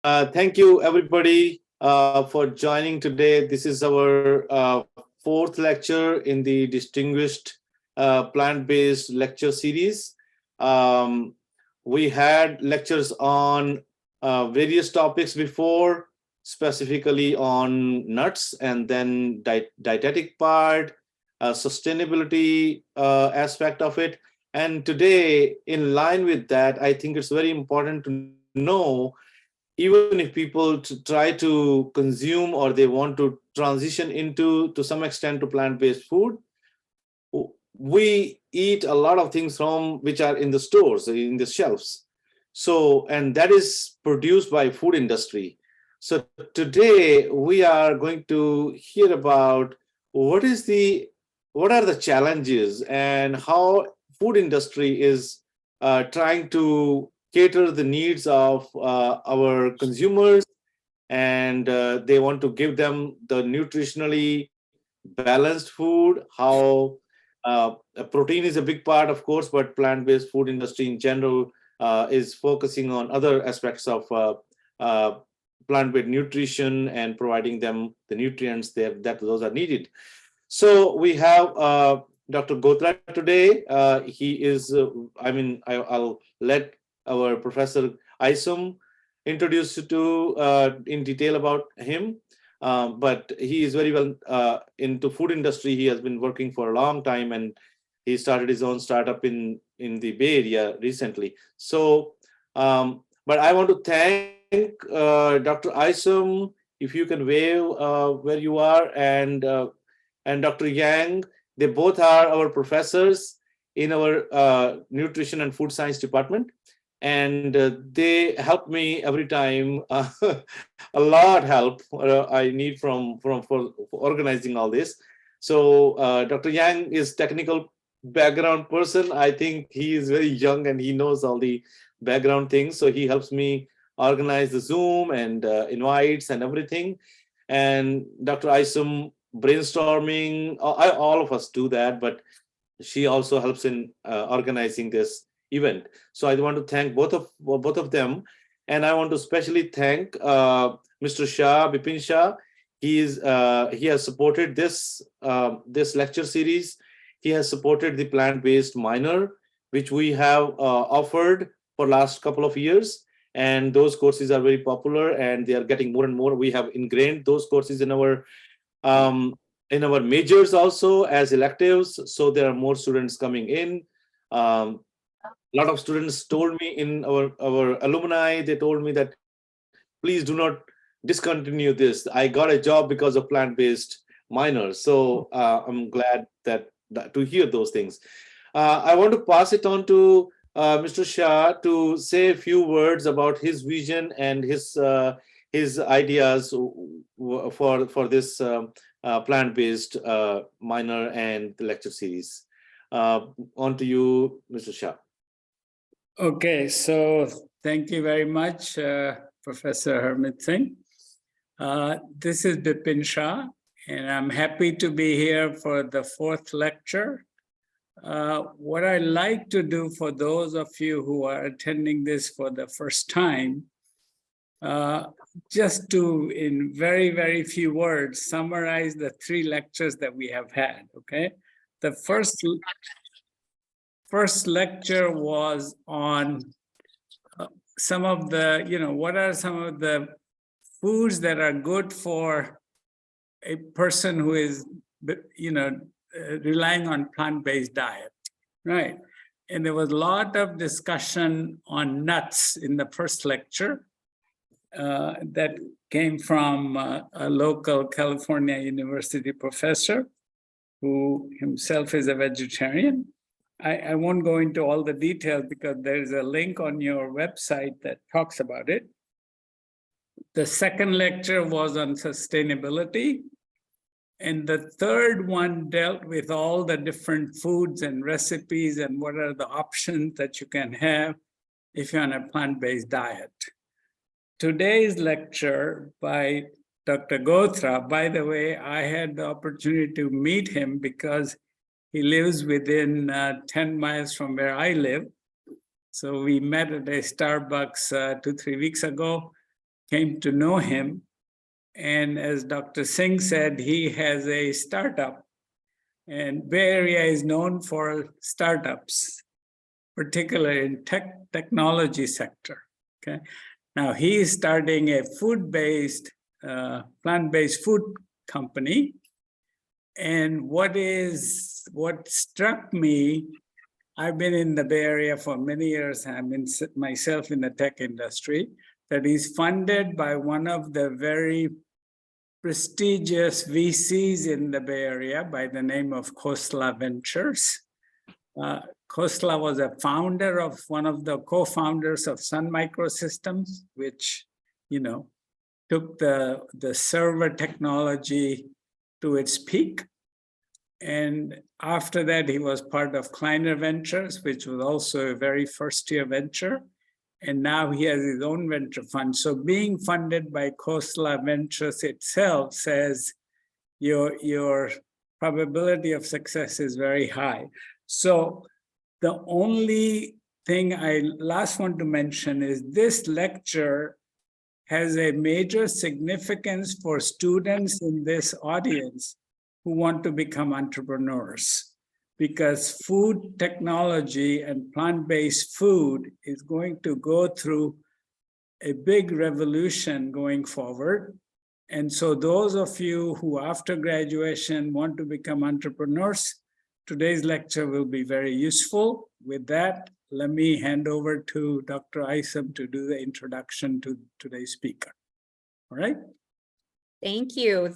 Thank you, everybody, for joining today. This is our fourth lecture in the distinguished plant-based lecture series. Um, we had lectures on various topics before, specifically on nuts, and then dietetic part, sustainability aspect of it. And today, in line with that, I think it's very important to know, even if people try to consume or they want to transition into, to some extent, to plant-based food, we eat a lot of things from which are in the stores, in the shelves. So, and that is produced by food industry. So today we are going to hear about what are the challenges and how food industry is trying to cater the needs of our consumers, and they want to give them the nutritionally balanced food. How protein is a big part, of course, but plant-based food industry in general is focusing on other aspects of plant-based nutrition and providing them the nutrients that those are needed. So we have Dr. Ghotra today. He is, I'll let our Professor Isum introduce you to in detail about him. But he is very well into food industry. He has been working for a long time, and he started his own startup in the Bay Area recently. So, but I want to thank Dr. Isum, if you can wave where you are, and Dr. Yang. They both are our professors in our nutrition and food science department, and they help me every time. A lot help I need from for organizing all this. So Dr. Yang is technical background person. I think he is very young and he knows all the background things. So he helps me organize the Zoom and invites and everything. And Dr. Isum brainstorming. All of us do that, but she also helps in organizing this event. So I want to thank both of them, and I want to especially thank Mr. Shah, Bipin Shah. He has supported this lecture series. He has supported the plant-based minor, which we have offered for last couple of years, and those courses are very popular, and they are getting more and more. We have ingrained those courses in our majors also as electives, so there are more students coming in. A lot of students told me in our alumni, they told me that please do not discontinue this. I got a job because of plant-based minors. So I'm glad that to hear those things. I want to pass it on to Mr. Shah to say a few words about his vision and his ideas for this plant-based minor and the lecture series. On to you, Mr. Shah. Okay, so thank you very much, Professor Harmeet Singh. This is Bipin Shah, and I'm happy to be here for the fourth lecture. What I like to do for those of you who are attending this for the first time, just to, in very, very few words, summarize the three lectures that we have had, okay? The first lecture was on some of the, what are some of the foods that are good for a person who is, relying on plant-based diet, right? And there was a lot of discussion on nuts in the first lecture that came from a local California University professor who himself is a vegetarian. I won't go into all the details because there's a link on your website that talks about it. The second lecture was on sustainability. And the third one dealt with all the different foods and recipes and what are the options that you can have if you're on a plant-based diet. Today's lecture by Dr. Ghotra, by the way, I had the opportunity to meet him because he lives within 10 miles from where I live. So we met at a Starbucks 2-3 weeks ago. came to know him. And as Dr. Singh said, he has a startup. And Bay Area is known for startups, particularly in technology sector. Okay. Now he is starting a food-based, plant-based food company. And what struck me, I've been in the Bay Area for many years. I'm myself in the tech industry, that is funded by one of the very prestigious VCs in the Bay Area by the name of Khosla Ventures. Khosla was one of the co-founders of Sun Microsystems, which, took the server technology to its peak. And after that, he was part of Kleiner Ventures, which was also a very first-year venture. And now he has his own venture fund. So being funded by Khosla Ventures itself says your probability of success is very high. So the only thing I last want to mention is this lecture has a major significance for students in this audience who want to become entrepreneurs, because food technology and plant-based food is going to go through a big revolution going forward. And so those of you who after graduation want to become entrepreneurs, today's lecture will be very useful. With that, let me hand over to Dr. Isam to do the introduction to today's speaker. All right. Thank you.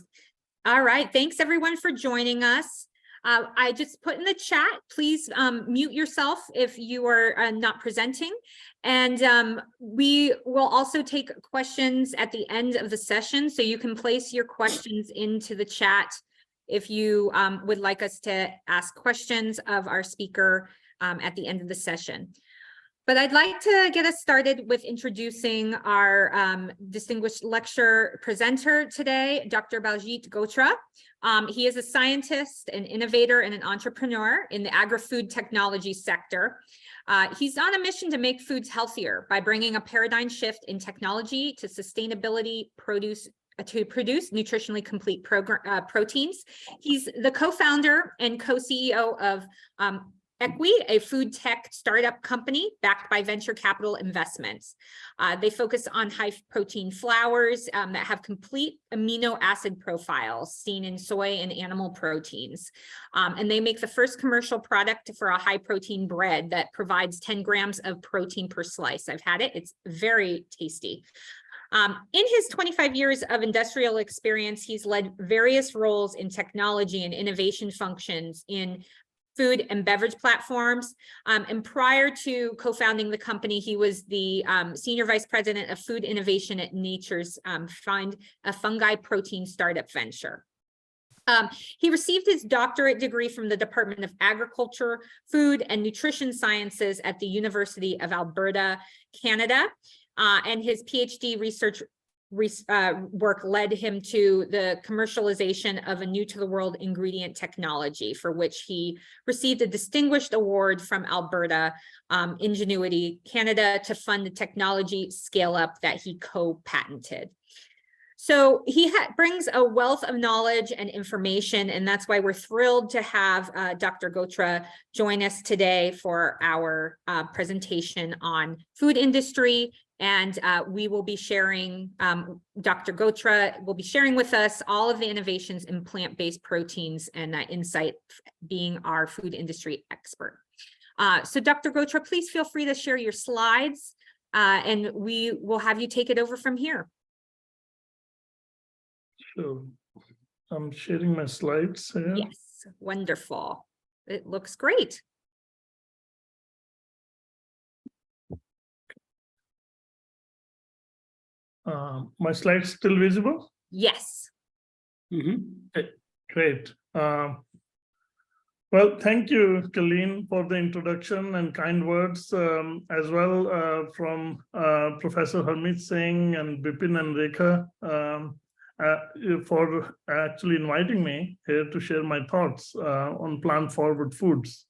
All right, thanks everyone for joining us. I just put in the chat, please mute yourself if you are not presenting. And we will also take questions at the end of the session, so you can place your questions into the chat if you would like us to ask questions of our speaker at the end of the session. But I'd like to get us started with introducing our distinguished lecture presenter today, Dr. Banjit Ghotra. He is a scientist, an innovator, and an entrepreneur in the agri-food technology sector. He's on a mission to make foods healthier by bringing a paradigm shift in technology to sustainability to produce nutritionally complete proteins. He's the co-founder and co-CEO of EQUII, a food tech startup company backed by venture capital investments. They focus on high protein flours that have complete amino acid profiles seen in soy and animal proteins. And they make the first commercial product for a high protein bread that provides 10 grams of protein per slice. I've had it, it's very tasty. In his 25 years of industrial experience, he's led various roles in technology and innovation functions in food and beverage platforms. And prior to co-founding the company, he was the Senior Vice President of Food Innovation at Nature's Fund, a fungi protein startup venture. He received his doctorate degree from the Department of Agriculture, Food and Nutrition Sciences at the University of Alberta, Canada. And his PhD research work led him to the commercialization of a new to the world ingredient technology, for which he received a distinguished award from Alberta Ingenuity Canada to fund the technology scale up that he co-patented. So he brings a wealth of knowledge and information, and that's why we're thrilled to have Dr. Ghotra join us today for our presentation on food industry. And we will be sharing, Dr. Ghotra will be sharing with us all of the innovations in plant-based proteins, and Insight being our food industry expert. So Dr. Ghotra, please feel free to share your slides and we will have you take it over from here. Sure. I'm sharing my slides here. Yes, wonderful. It looks great. My slides still visible? Yes. Okay, great. Well, thank you, Colleen, for the introduction and kind words, as well from Professor Harmeet Singh and Bipin and Rekha for actually inviting me here to share my thoughts on plant-forward foods.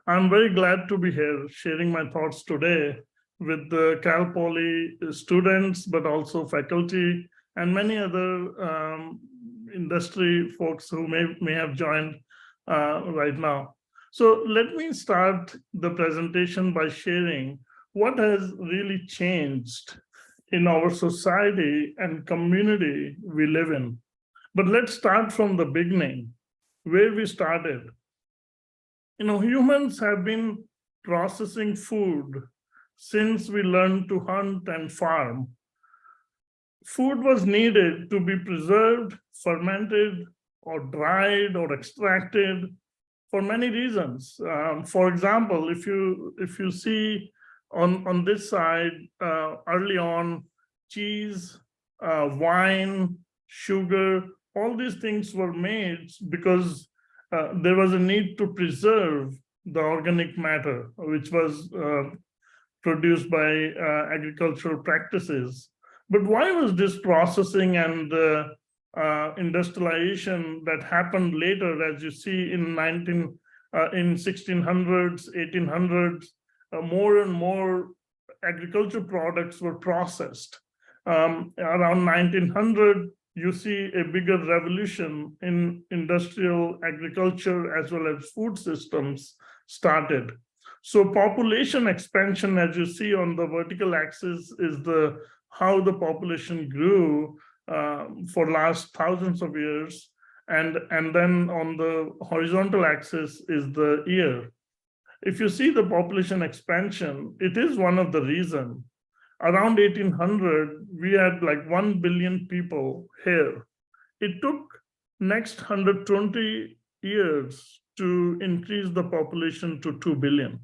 I'm very glad to be here sharing my thoughts today with the Cal Poly students, but also faculty and many other industry folks who may have joined right now. So let me start the presentation by sharing what has really changed in our society and community we live in. But let's start from the beginning, where we started. Humans have been processing food since we learned to hunt and farm. Food was needed to be preserved, fermented, or dried, or extracted for many reasons. For example, if you see on this side, early on, cheese, wine, sugar, all these things were made because there was a need to preserve the organic matter, which was produced by agricultural practices. But why was this processing and industrialization that happened later, as you see in 1600s, 1800s, more and more agriculture products were processed. Around 1900, you see a bigger revolution in industrial agriculture as well as food systems started. So population expansion, as you see on the vertical axis, is how the population grew for last thousands of years. And then on the horizontal axis is the year. If you see the population expansion, it is one of the reasons. Around 1800, we had like 1 billion people here. It took next 120 years to increase the population to 2 billion.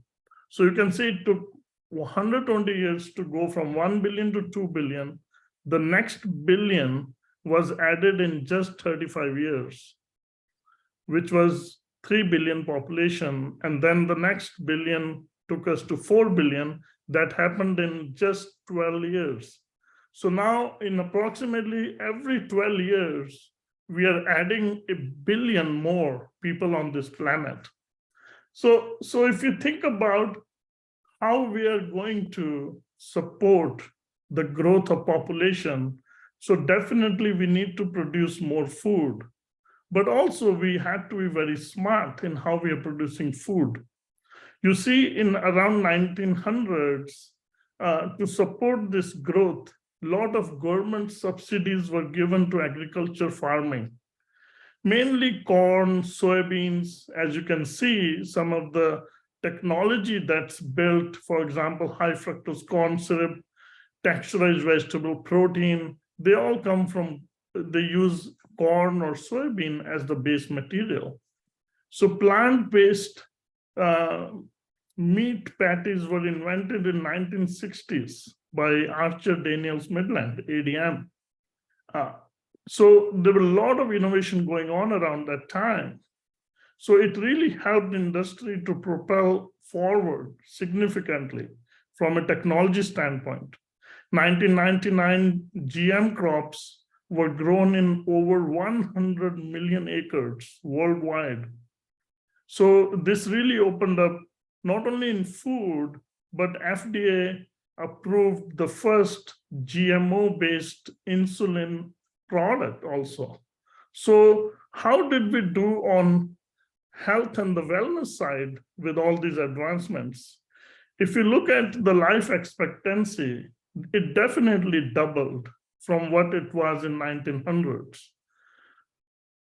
So you can see it took 120 years to go from 1 billion to 2 billion. The next billion was added in just 35 years, which was 3 billion population. And then the next billion took us to 4 billion. That happened in just 12 years. So now in approximately every 12 years, we are adding 1 billion more people on this planet. So if you think about how we are going to support the growth of population, so definitely we need to produce more food, but also we have to be very smart in how we are producing food. You see, in around 1900s, to support this growth, a lot of government subsidies were given to agriculture farming, mainly corn, soybeans. As you can see, some of the technology that's built, for example, high fructose corn syrup, texturized vegetable protein, they all come from, they use corn or soybean as the base material. So plant-based meat patties were invented in 1960s by Archer Daniels Midland, ADM. So there were a lot of innovation going on around that time. So it really helped industry to propel forward significantly from a technology standpoint. 1999 GM crops were grown in over 100 million acres worldwide. So this really opened up not only in food, but FDA approved the first GMO-based insulin product also. So how did we do on health and the wellness side with all these advancements? If you look at the life expectancy, it definitely doubled from what it was in 1900s.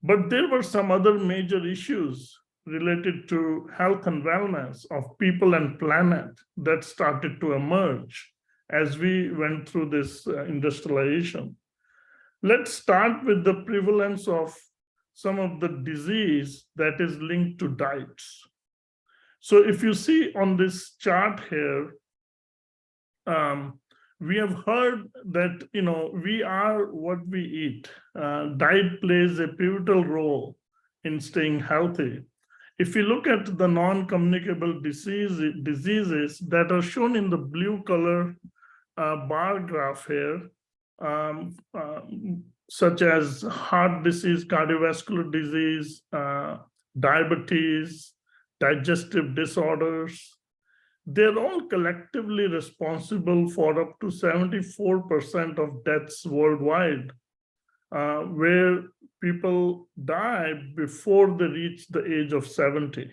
But there were some other major issues related to health and wellness of people and planet that started to emerge as we went through this industrialization. Let's start with the prevalence of some of the disease that is linked to diets. So if you see on this chart here, we have heard that we are what we eat. Diet plays a pivotal role in staying healthy. If you look at the non-communicable diseases that are shown in the blue color bar graph here, such as heart disease, cardiovascular disease, diabetes, digestive disorders, they're all collectively responsible for up to 74% of deaths worldwide, where people die before they reach the age of 70.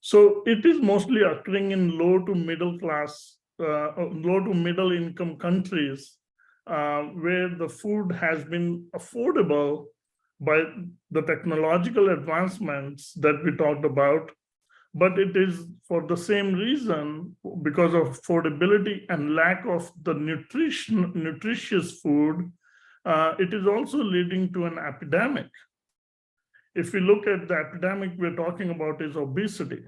So it is mostly occurring in low to middle class, low to middle income countries, where the food has been affordable by the technological advancements that we talked about, but it is for the same reason, because of affordability and lack of the nutritious food, it is also leading to an epidemic. If we look at the epidemic we're talking about is obesity.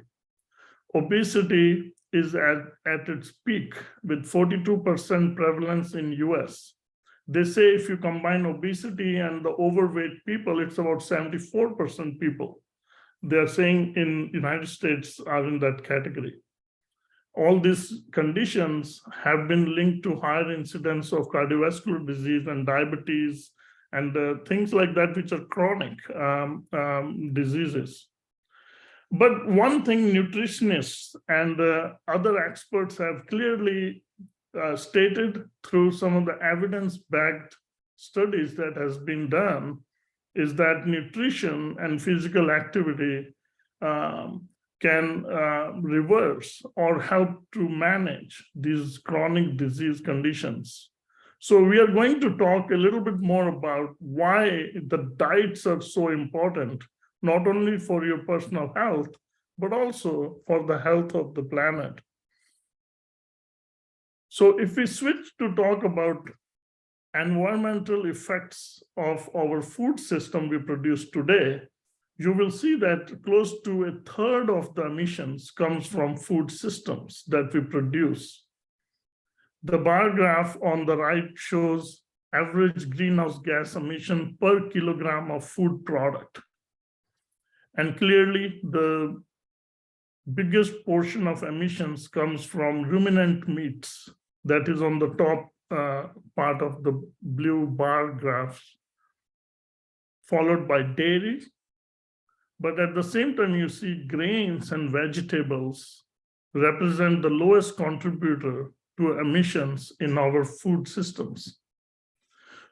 Obesity is at its peak with 42% prevalence in US. They say if you combine obesity and the overweight people, it's about 74% people. They're saying in United States are in that category. All these conditions have been linked to higher incidence of cardiovascular disease and diabetes and things like that, which are chronic diseases. But one thing nutritionists and other experts have clearly stated through some of the evidence-backed studies that has been done is that nutrition and physical activity can reverse or help to manage these chronic disease conditions. So we are going to talk a little bit more about why the diets are so important, not only for your personal health, but also for the health of the planet. So if we switch to talk about environmental effects of our food system we produce today, you will see that close to a third of the emissions comes from food systems that we produce. The bar graph on the right shows average greenhouse gas emission per kilogram of food product. And clearly, the biggest portion of emissions comes from ruminant meats, that is on the top part of the blue bar graphs, followed by dairy. But at the same time, you see grains and vegetables represent the lowest contributor to emissions in our food systems.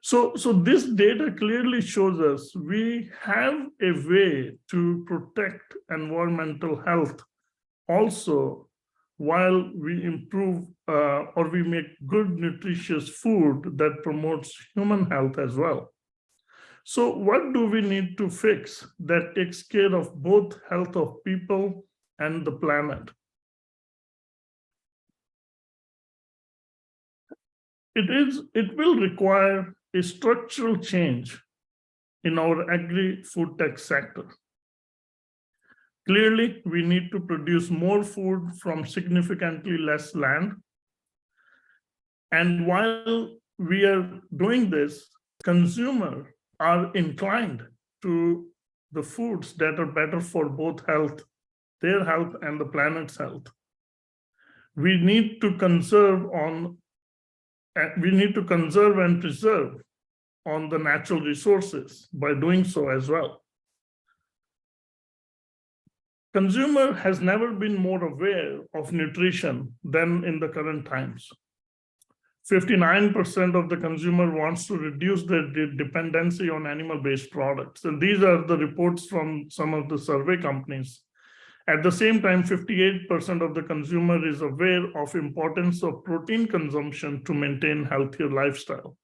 So this data clearly shows us we have a way to protect environmental health also while we improve or we make good nutritious food that promotes human health as well. So what do we need to fix that takes care of both health of people and the planet? It will require a structural change in our agri-food tech sector. Clearly, we need to produce more food from significantly less land. And while we are doing this, consumers are inclined to the foods that are better for both health, their health and the planet's health. We need to conserve and preserve on the natural resources by doing so as well. Consumer has never been more aware of nutrition than in the current times. 59% of the consumer wants to reduce their dependency on animal-based products. And these are the reports from some of the survey companies. At the same time, 58% of the consumer is aware of importance of protein consumption to maintain healthier lifestyle.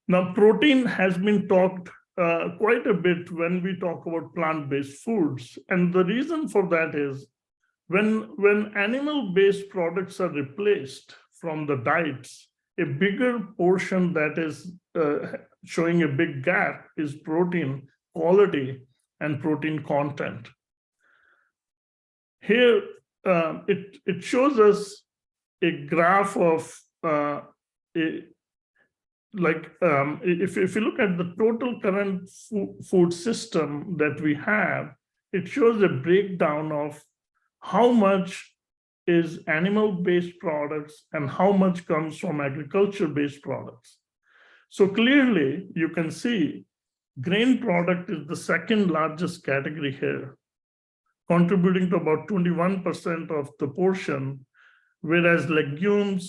Now, protein has been talked quite a bit when we talk about plant-based foods. And the reason for that is when animal-based products are replaced from the diets, a bigger portion that is showing a big gap is protein quality and protein content. Here, it shows us a graph of if you look at the total current food system that we have, it shows a breakdown of how much is animal-based products and how much comes from agriculture-based products. So clearly, you can see grain product is the second largest category here, contributing to about 21% of the portion, whereas legumes,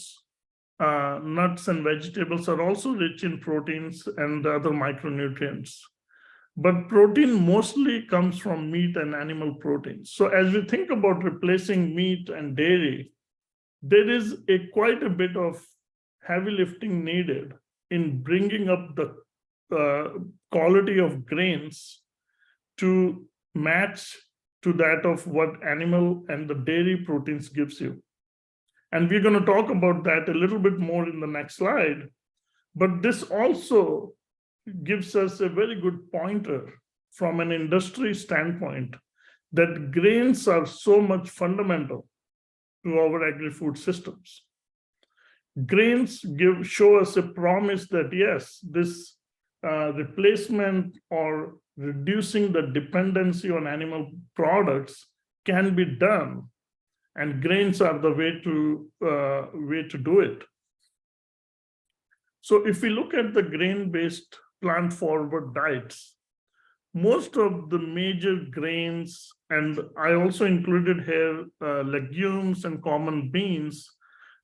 nuts, and vegetables are also rich in proteins and other micronutrients. But protein mostly comes from meat and animal proteins. So as we think about replacing meat and dairy, there is quite a bit of heavy lifting needed in bringing up the quality of grains to match to that of what animal and the dairy proteins gives you. And we're going to talk about that a little bit more in the next slide. But this also gives us a very good pointer from an industry standpoint that grains are so much fundamental to our agri-food systems. Grains show us a promise that yes, this replacement or reducing the dependency on animal products can be done, and grains are the way to do it. So if we look at the grain-based plant-forward diets, most of the major grains, and I also included here legumes and common beans,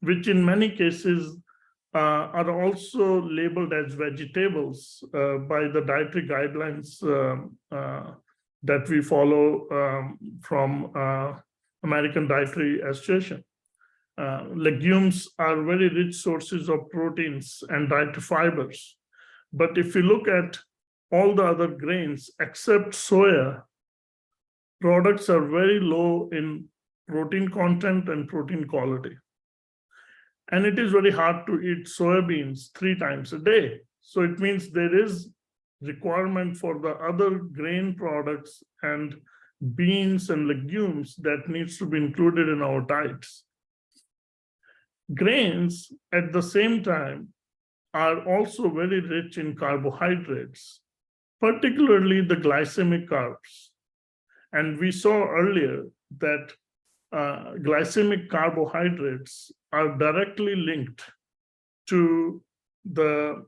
which in many cases are also labeled as vegetables by the dietary guidelines that we follow from American Dietary Association. Legumes are very rich sources of proteins and dietary fibers. But if you look at all the other grains except soya, products are very low in protein content and protein quality. And it is very hard to eat soybeans 3 times a day. So it means there is requirement for the other grain products and beans and legumes that needs to be included in our diets. Grains, at the same time, are also very rich in carbohydrates, particularly the glycemic carbs. And we saw earlier that glycemic carbohydrates are directly linked to the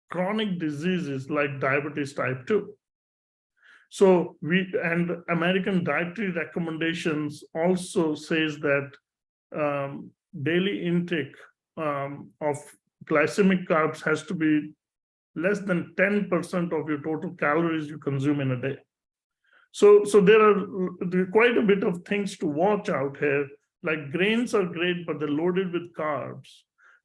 chronic diseases like diabetes type 2. So American dietary recommendations also says that daily intake of glycemic carbs has to be less than 10% of your total calories you consume in a day. So there are quite a bit of things to watch out here. Like grains are great, but they're loaded with carbs.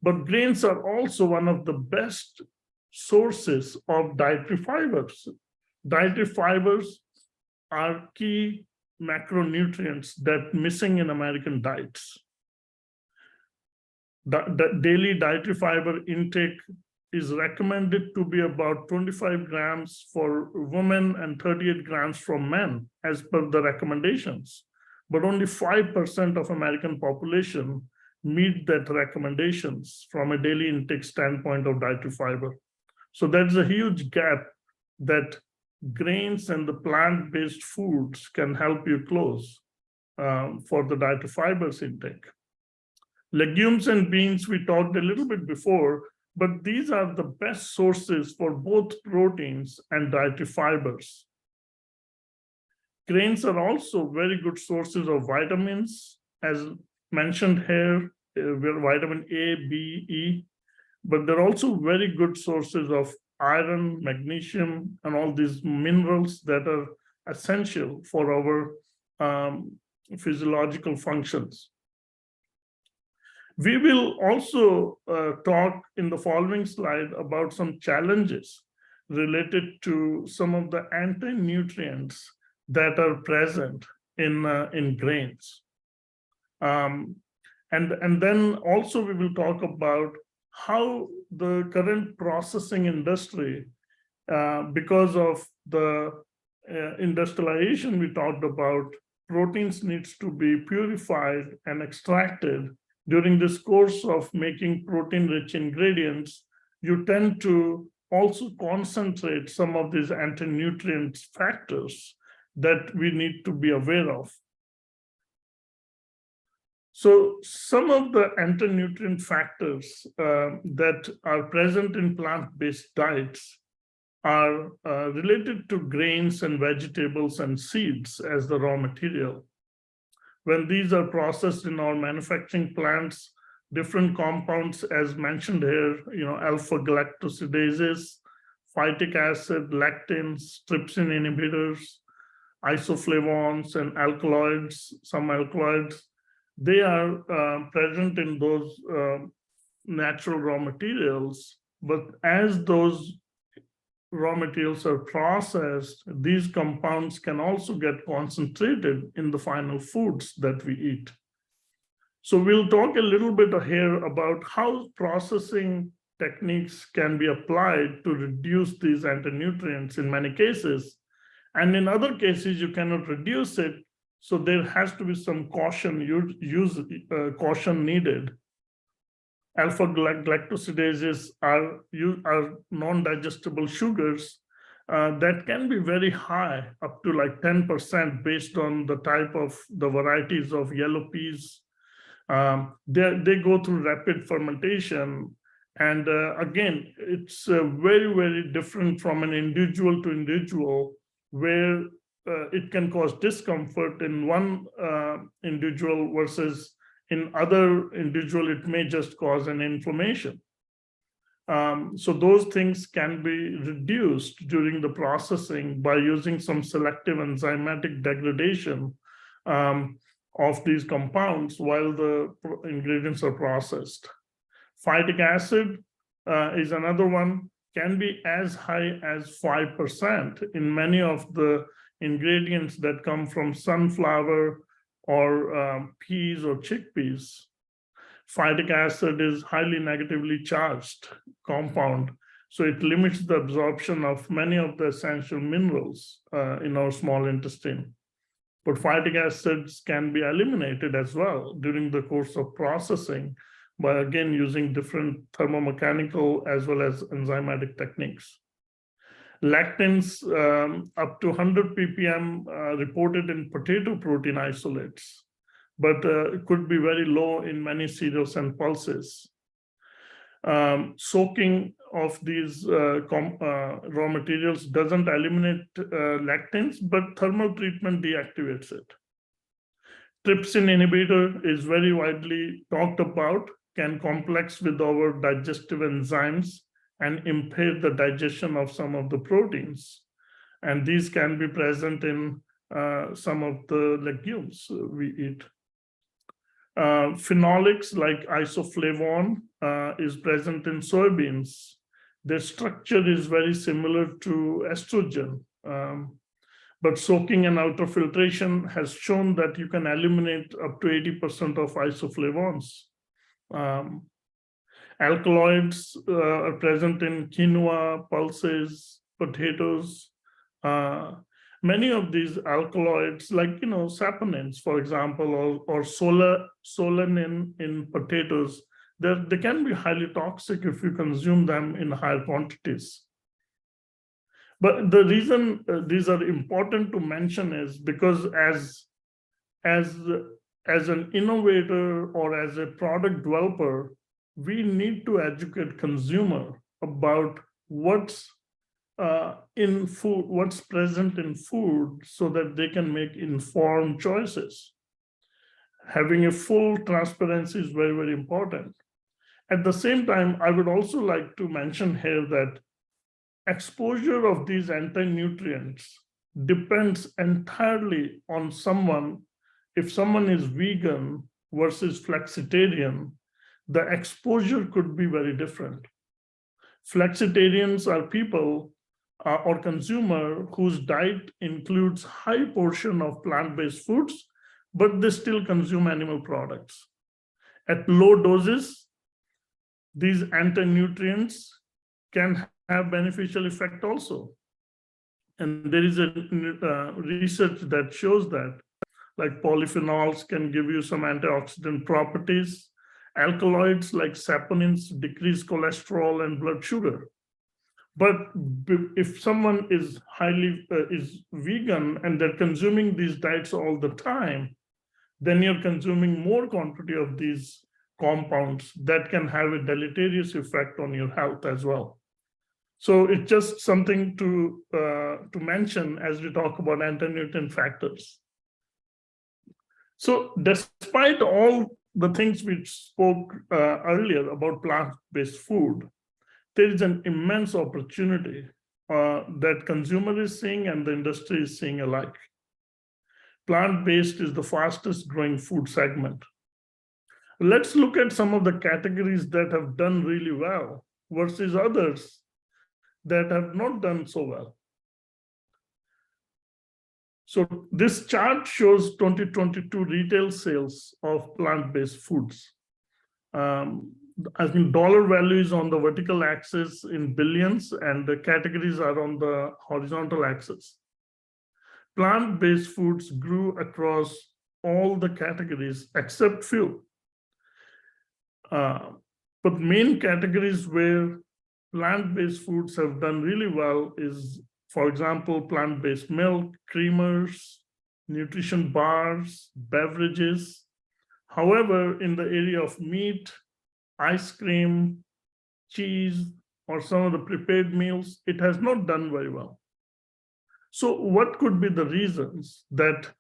But grains are also one of the best sources of dietary fibers. Dietary fibers are key macronutrients that are missing in American diets. The daily dietary fiber intake is recommended to be about 25 grams for women and 38 grams for men as per the recommendations. But only 5% of American population meet that recommendations from a daily intake standpoint of dietary fiber. So that's a huge gap that grains and the plant-based foods can help you close for the dietary fibers intake. Legumes and beans, we talked a little bit before, but these are the best sources for both proteins and dietary fibers. Grains are also very good sources of vitamins, as mentioned here, vitamin A, B, E, but they're also very good sources of iron, magnesium, and all these minerals that are essential for our physiological functions. We will also talk in the following slide about some challenges related to some of the anti-nutrients that are present in grains. And then also we will talk about how the current processing industry, because of the industrialization we talked about, proteins needs to be purified and extracted. During this course of making protein-rich ingredients, you tend to also concentrate some of these anti-nutrient factors that we need to be aware of. So some of the anti-nutrient factors that are present in plant-based diets are related to grains and vegetables and seeds as the raw material. when these are processed in our manufacturing plants, different compounds, as mentioned here, alpha galactosidases, phytic acid, lectins, trypsin inhibitors, isoflavones, and alkaloids, some alkaloids, they are present in those natural raw materials. But as those raw materials are processed, these compounds can also get concentrated in the final foods that we eat. So we'll talk a little bit here about how processing techniques can be applied to reduce these antinutrients in many cases. And in other cases, you cannot reduce it. So there has to be some caution needed. Alpha galactosidases are non-digestible sugars that can be very high, up to like 10% based on the type of the varieties of yellow peas. They go through rapid fermentation. And again, it's very, very different from an individual to individual, where it can cause discomfort in one individual versus in other individual, it may just cause an inflammation. So those things can be reduced during the processing by using some selective enzymatic degradation of these compounds while the ingredients are processed. Phytic acid is another one, can be as high as 5% in many of the ingredients that come from sunflower or peas or chickpeas. Phytic acid is highly negatively charged compound, so it limits the absorption of many of the essential minerals in our small intestine. But phytic acids can be eliminated as well during the course of processing by, again, using different thermomechanical as well as enzymatic techniques. Lectins up to 100 ppm reported in potato protein isolates, but it could be very low in many cereals and pulses. Soaking of these raw materials doesn't eliminate lectins, but thermal treatment deactivates it. Trypsin inhibitor is very widely talked about, can complex with our digestive enzymes and impair the digestion of some of the proteins. And these can be present in some of the legumes we eat. Phenolics like isoflavone is present in soybeans. Their structure is very similar to estrogen. But soaking and ultrafiltration has shown that you can eliminate up to 80% of isoflavones. Alkaloids are present in quinoa, pulses, potatoes. Many of these alkaloids, like saponins, for example, or solanine in potatoes, they can be highly toxic if you consume them in higher quantities. But the reason these are important to mention is because as an innovator or as a product developer, we need to educate consumer about what's in food, what's present in food, so that they can make informed choices. Having a full transparency is very, very important. At the same time, I would also like to mention here that exposure of these anti-nutrients depends entirely on someone. If someone is vegan versus flexitarian, the exposure could be very different. Flexitarians are people or consumer whose diet includes high portion of plant-based foods, but they still consume animal products. At low doses, these anti-nutrients can have beneficial effect also. And there is a research that shows that, like polyphenols can give you some antioxidant properties. Alkaloids like saponins decrease cholesterol and blood sugar. But if someone is is vegan and they're consuming these diets all the time, then you're consuming more quantity of these compounds that can have a deleterious effect on your health as well. So it's just something to mention as we talk about anti-nutrient factors. So despite all the things we spoke earlier about plant-based food, there is an immense opportunity that consumer is seeing and the industry is seeing alike. Plant-based is the fastest growing food segment. Let's look at some of the categories that have done really well versus others that have not done so well. So this chart shows 2022 retail sales of plant-based foods. I think dollar value is on the vertical axis in billions and the categories are on the horizontal axis. Plant-based foods grew across all the categories except few. But main categories where plant-based foods have done really well is, for example, plant-based milk, creamers, nutrition bars, beverages. However, in the area of meat, ice cream, cheese, or some of the prepared meals, it has not done very well. So what could be the reasons that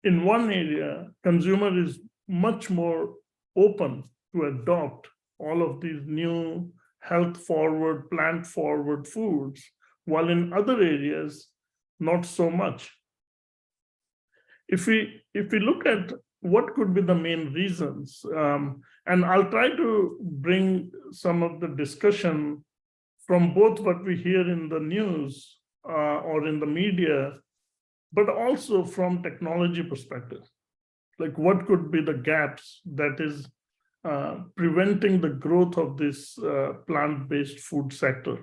in one area, consumer is much more open to adopt all of these new health-forward, plant-forward foods, while in other areas, not so much? If we look at what could be the main reasons, and I'll try to bring some of the discussion from both what we hear in the news or in the media, but also from technology perspective. Like what could be the gaps that is preventing the growth of this plant-based food sector?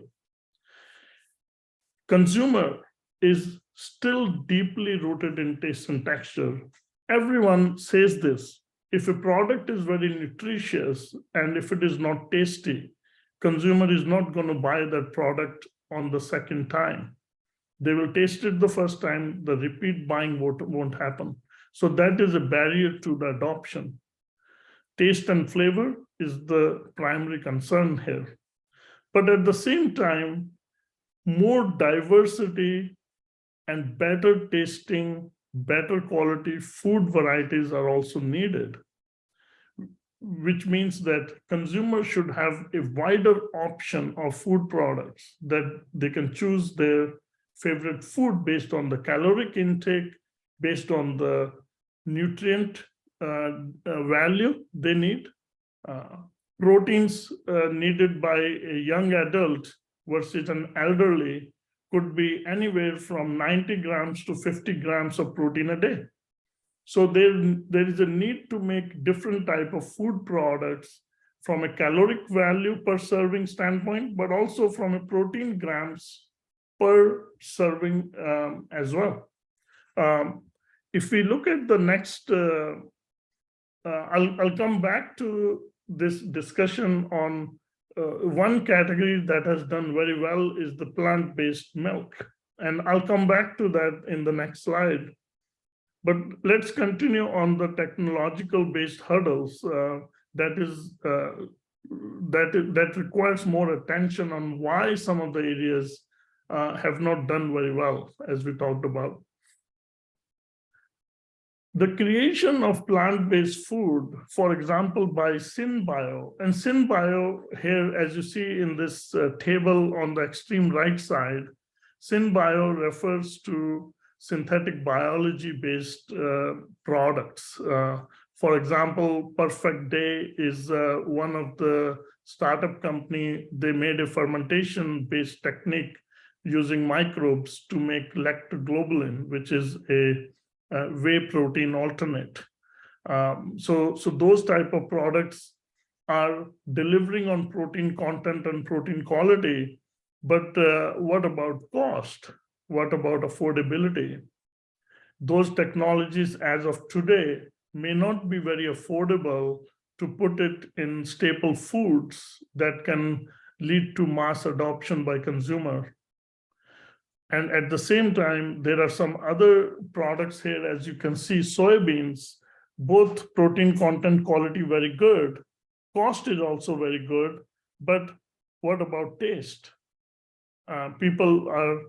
Consumer is still deeply rooted in taste and texture. Everyone says this. If a product is very nutritious and if it is not tasty, consumer is not going to buy that product on the second time. They will taste it the first time, the repeat buying won't happen. So that is a barrier to the adoption. Taste and flavor is the primary concern here. But at the same time, more diversity and better tasting, better quality food varieties are also needed, which means that consumers should have a wider option of food products that they can choose their favorite food based on the caloric intake, based on the nutrient value they need. Proteins needed by a young adult versus an elderly could be anywhere from 90 grams to 50 grams of protein a day. So there is a need to make different type of food products from a caloric value per serving standpoint, but also from a protein grams per serving as well. If we look at the next, I'll come back to this discussion on one category that has done very well is the plant-based milk. And I'll come back to that in the next slide. But let's continue on the technological-based hurdles that requires more attention on why some of the areas have not done very well, as we talked about. The creation of plant-based food, for example, by SynBio, and SynBio here, as you see in this table on the extreme right side, SynBio refers to synthetic biology-based products. For example, Perfect Day is one of the startup company. They made a fermentation-based technique using microbes to make lactoglobulin, which is a whey protein alternate. So those type of products are delivering on protein content and protein quality, but what about cost? What about affordability? Those technologies as of today may not be very affordable to put it in staple foods that can lead to mass adoption by consumer. And at the same time, there are some other products here, as you can see, soybeans, both protein content quality very good, cost is also very good, but what about taste? People are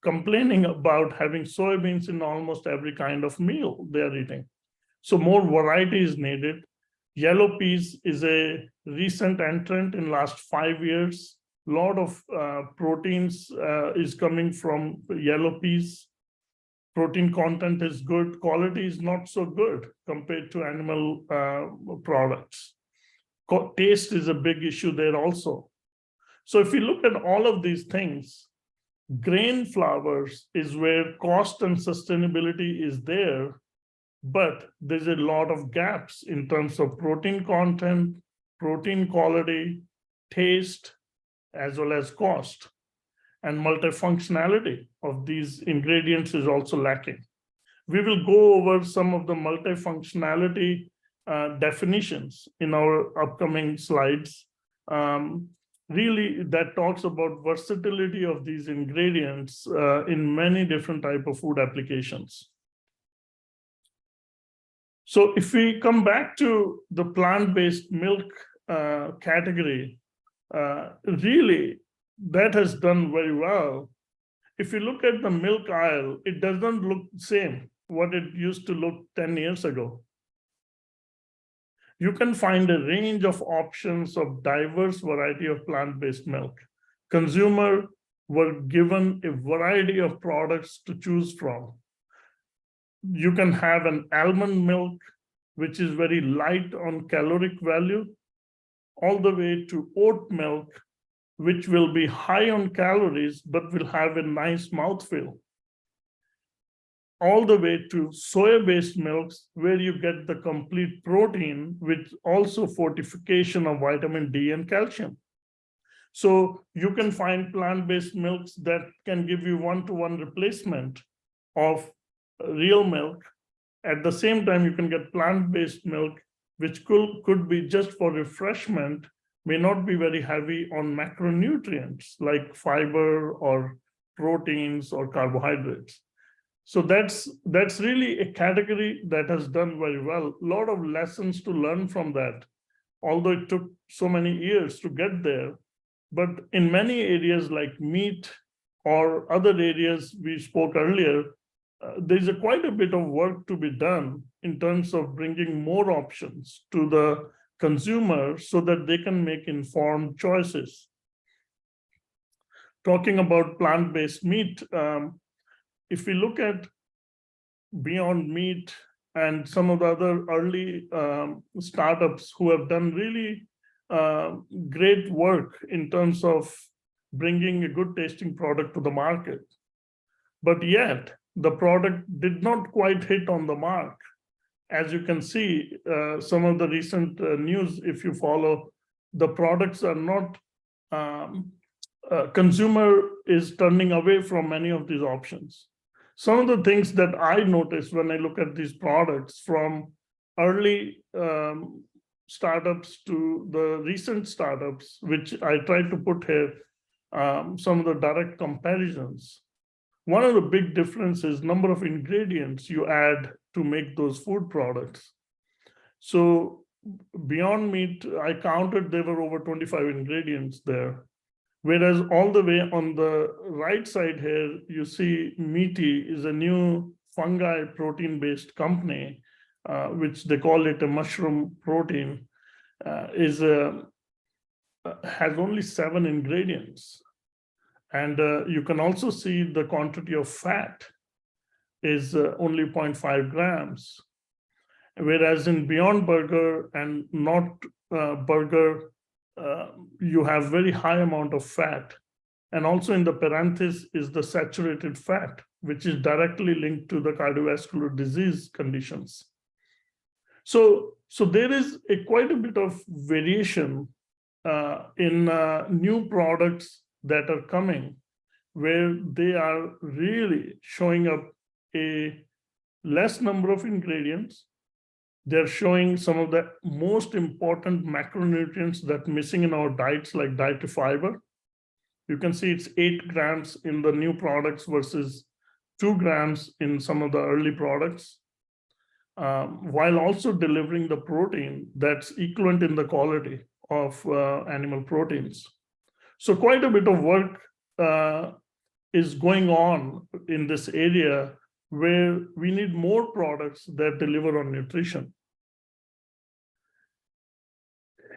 complaining about having soybeans in almost every kind of meal they're eating. So more variety is needed. Yellow peas is a recent entrant in last 5 years. A lot of proteins is coming from yellow peas. Protein content is good. Quality is not so good compared to animal products. Taste is a big issue there also. So if you look at all of these things, grain flours is where cost and sustainability is there, but there's a lot of gaps in terms of protein content, protein quality, taste, as well as cost. And multifunctionality of these ingredients is also lacking. We will go over some of the multifunctionality definitions in our upcoming slides. Really, that talks about versatility of these ingredients in many different type of food applications. So if we come back to the plant-based milk category, really, that has done very well. If you look at the milk aisle, it doesn't look the same what it used to look 10 years ago. You can find a range of options of diverse variety of plant-based milk. Consumers were given a variety of products to choose from. You can have an almond milk, which is very light on caloric value, all the way to oat milk, which will be high on calories, but will have a nice mouthfeel. All the way to soya-based milks, where you get the complete protein with also fortification of vitamin D and calcium. So you can find plant-based milks that can give you one-to-one replacement of real milk. At the same time, you can get plant-based milk, which could be just for refreshment, may not be very heavy on macronutrients like fiber or proteins or carbohydrates. So that's really a category that has done very well. A lot of lessons to learn from that, although it took so many years to get there. But in many areas like meat or other areas we spoke earlier, there's quite a bit of work to be done in terms of bringing more options to the consumer so that they can make informed choices. Talking about plant-based meat, if we look at Beyond Meat and some of the other early startups who have done really great work in terms of bringing a good tasting product to the market, but yet the product did not quite hit on the mark. As you can see, some of the recent news, if you follow, the products are not, consumer is turning away from many of these options. Some of the things that I noticed when I look at these products, from early startups to the recent startups, which I tried to put here, some of the direct comparisons. One of the big differences is number of ingredients you add to make those food products. So Beyond Meat, I counted there were over 25 ingredients there. Whereas all the way on the right side here, you see Meaty is a new fungi protein-based company, which they call it a mushroom protein, has only 7 ingredients. And you can also see the quantity of fat is only 0.5 grams. Whereas in Beyond Burger and Not Burger, you have very high amount of fat. And also in the parenthesis is the saturated fat, which is directly linked to the cardiovascular disease conditions. So there is quite a bit of variation in new products that are coming, where they are really showing up a less number of ingredients. They're showing some of the most important macronutrients that are missing in our diets, like dietary fiber. You can see it's 8 grams in the new products versus 2 grams in some of the early products, while also delivering the protein that's equivalent in the quality of animal proteins. So quite a bit of work is going on in this area where we need more products that deliver on nutrition.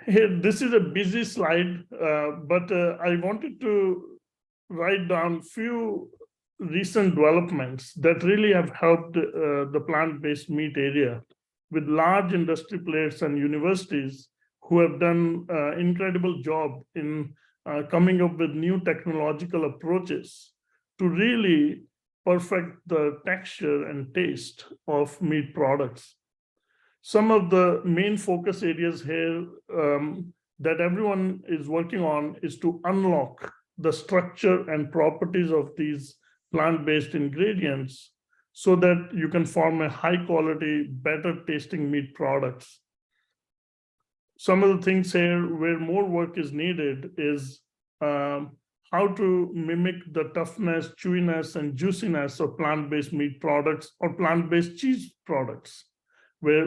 Here, this is a busy slide, but I wanted to write down few recent developments that really have helped the plant-based meat area, with large industry players and universities who have done an incredible job in coming up with new technological approaches to really perfect the texture and taste of meat products. Some of the main focus areas here that everyone is working on is to unlock the structure and properties of these plant-based ingredients so that you can form a high quality, better tasting meat products. Some of the things here where more work is needed is how to mimic the toughness, chewiness, and juiciness of plant-based meat products or plant-based cheese products, where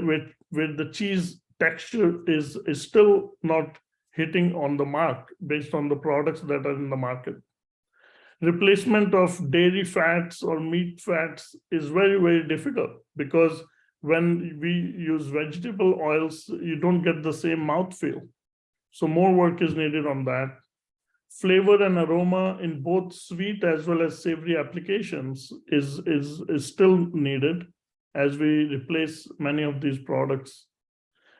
the cheese texture is still not hitting on the mark based on the products that are in the market. Replacement of dairy fats or meat fats is very, very difficult, because when we use vegetable oils, you don't get the same mouthfeel. So more work is needed on that. Flavor and aroma in both sweet as well as savory applications is still needed as we replace many of these products.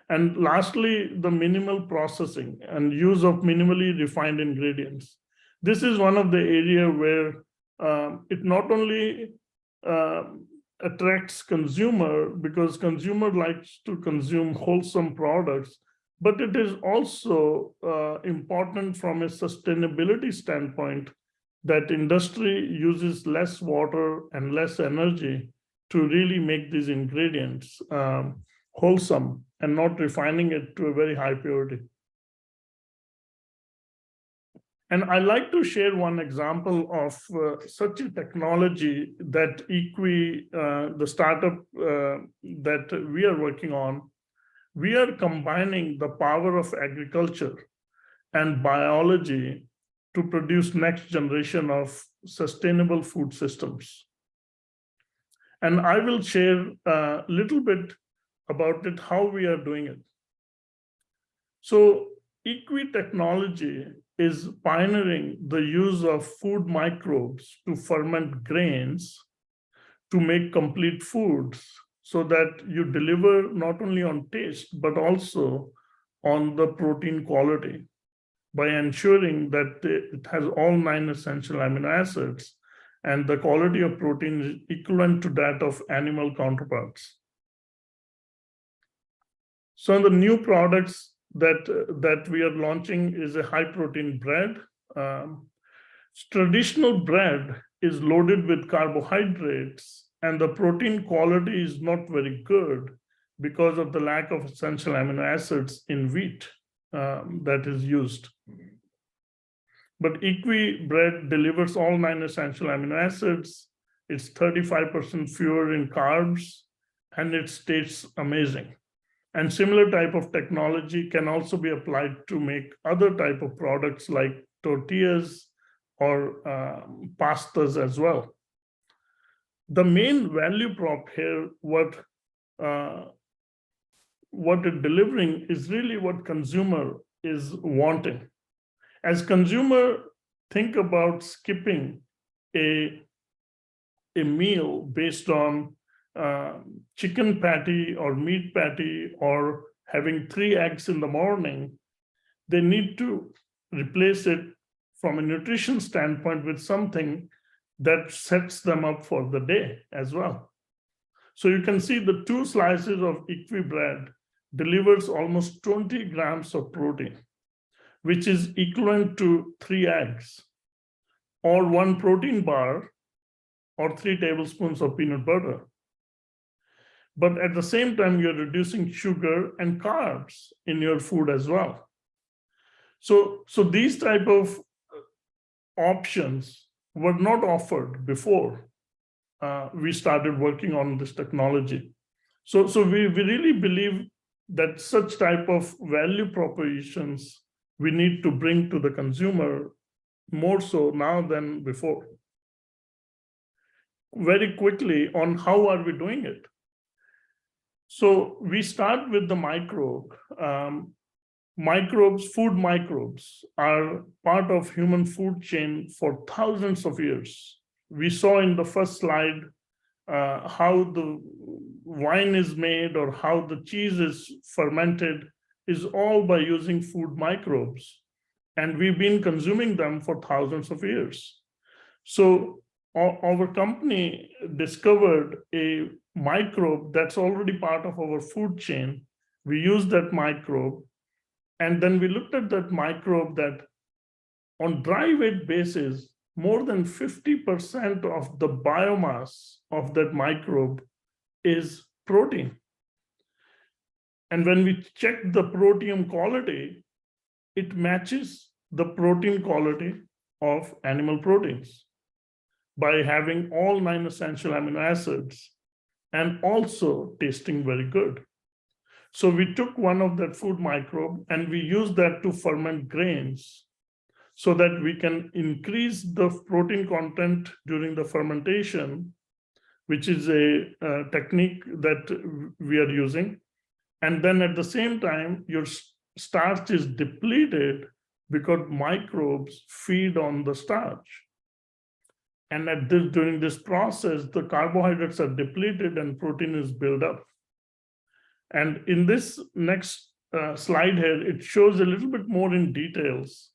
And lastly, the minimal processing and use of minimally refined ingredients. This is one of the areas where it not only attracts consumer, because consumer likes to consume wholesome products, but it is also important from a sustainability standpoint that industry uses less water and less energy to really make these ingredients wholesome and not refining it to a very high purity. And I like to share one example of such a technology that EQUII, the startup that we are working on. We are combining the power of agriculture and biology to produce next generation of sustainable food systems. And I will share a little bit about it, how we are doing it. So EQUII technology is pioneering the use of food microbes to ferment grains to make complete foods, so that you deliver not only on taste, but also on the protein quality by ensuring that it has all 9 essential amino acids and the quality of protein is equivalent to that of animal counterparts. So the new products that we are launching is a high protein bread. Traditional bread is loaded with carbohydrates, and the protein quality is not very good because of the lack of essential amino acids in wheat that is used. But EQUII bread delivers all 9 essential amino acids. It's 35% fewer in carbs, and it tastes amazing. And similar type of technology can also be applied to make other type of products like tortillas or pastas as well. The main value prop here, what it's delivering is really what consumer is wanting. As consumer think about skipping a meal based on chicken patty or meat patty or having 3 eggs in the morning, they need to replace it from a nutrition standpoint with something that sets them up for the day as well. So you can see the 2 slices of EQUII bread delivers almost 20 grams of protein, which is equivalent to 3 eggs or 1 protein bar or 3 tablespoons of peanut butter. But at the same time, you're reducing sugar and carbs in your food as well. So these type of options were not offered before we started working on this technology. So we really believe that such type of value propositions we need to bring to the consumer more so now than before. very quickly on how are we doing it. So we start with the microbe. Microbes, food microbes, are part of human food chain for thousands of years. We saw in the first slide how the wine is made or how the cheese is fermented is all by using food microbes. And we've been consuming them for thousands of years. So our company discovered a microbe that's already part of our food chain. We used that microbe, and then we looked at that microbe that on dry weight basis, more than 50% of the biomass of that microbe is protein. And when we check the protein quality, it matches the protein quality of animal proteins by having all 9 essential amino acids and also tasting very good. So we took one of that food microbe and we used that to ferment grains so that we can increase the protein content during the fermentation, which is a technique that we are using. And then at the same time, your starch is depleted because microbes feed on the starch. And during this process, the carbohydrates are depleted and protein is built up. And in this next slide here, it shows a little bit more in details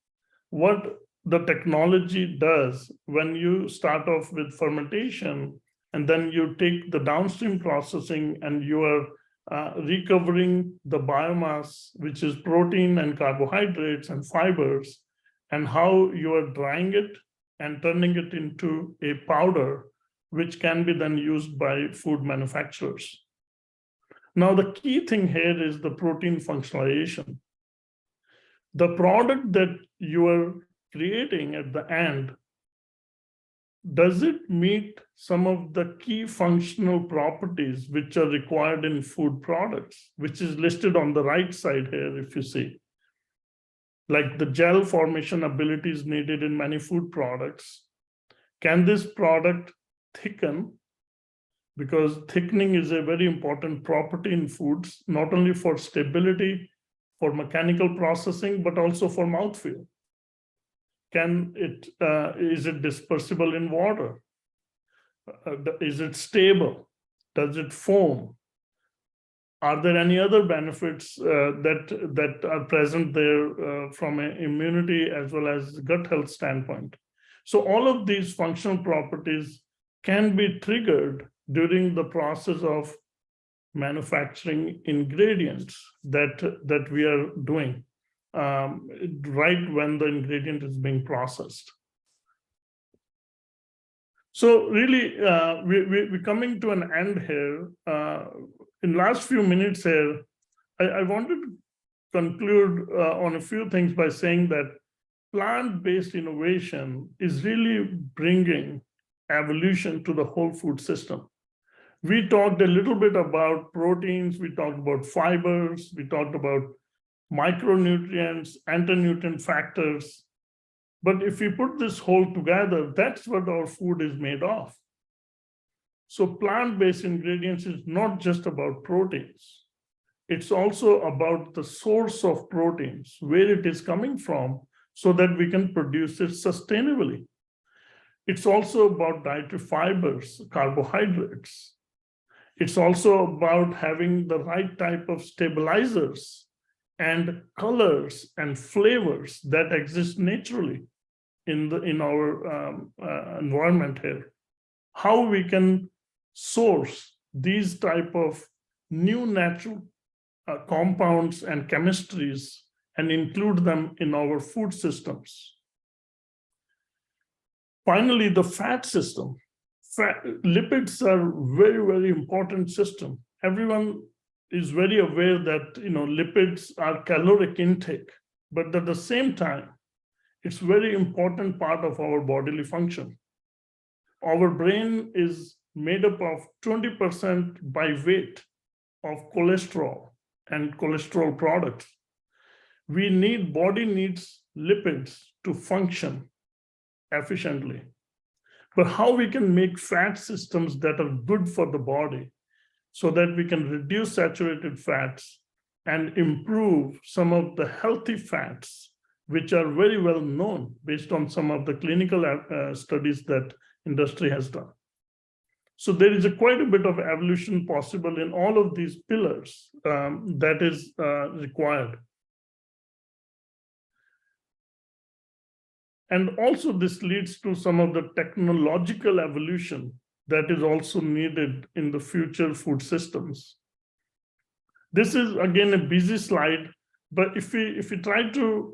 what the technology does when you start off with fermentation, and then you take the downstream processing and you are recovering the biomass, which is protein and carbohydrates and fibers, and how you are drying it and turning it into a powder, which can be then used by food manufacturers. Now, the key thing here is the protein functionalization. The product that you are creating at the end, does it meet some of the key functional properties which are required in food products, which is listed on the right side here, if you see? Like the gel formation abilities needed in many food products. Can this product thicken? Because thickening is a very important property in foods, not only for stability, for mechanical processing, but also for mouthfeel. Is it dispersible in water? Is it stable? Does it foam? Are there any other benefits that are present there from an immunity as well as gut health standpoint? So all of these functional properties can be triggered during the process of manufacturing ingredients that we are doing, right when the ingredient is being processed. So really, we're coming to an end here. In last few minutes here, I wanted to conclude on a few things by saying that plant-based innovation is really bringing evolution to the whole food system. We talked a little bit about proteins, we talked about fibers, we talked about micronutrients, anti-nutrient factors. But if we put this whole together, that's what our food is made of. So plant-based ingredients is not just about proteins. It's also about the source of proteins, where it is coming from, so that we can produce it sustainably. It's also about dietary fibers, carbohydrates. It's also about having the right type of stabilizers and colors and flavors that exist naturally in our environment here. How we can source these type of new natural compounds and chemistries and include them in our food systems. Finally, the fat system. Lipids are very, very important system. Everyone is very aware that lipids are caloric intake, but at the same time, it's very important part of our bodily function. Our brain is made up of 20% by weight of cholesterol and cholesterol products. Body needs lipids to function efficiently. but how we can make fat systems that are good for the body so that we can reduce saturated fats and improve some of the healthy fats, which are very well known based on some of the clinical studies that industry has done. So there is quite a bit of evolution possible in all of these pillars that is required. And also this leads to some of the technological evolution that is also needed in the future food systems. This is again a busy slide, but if we try to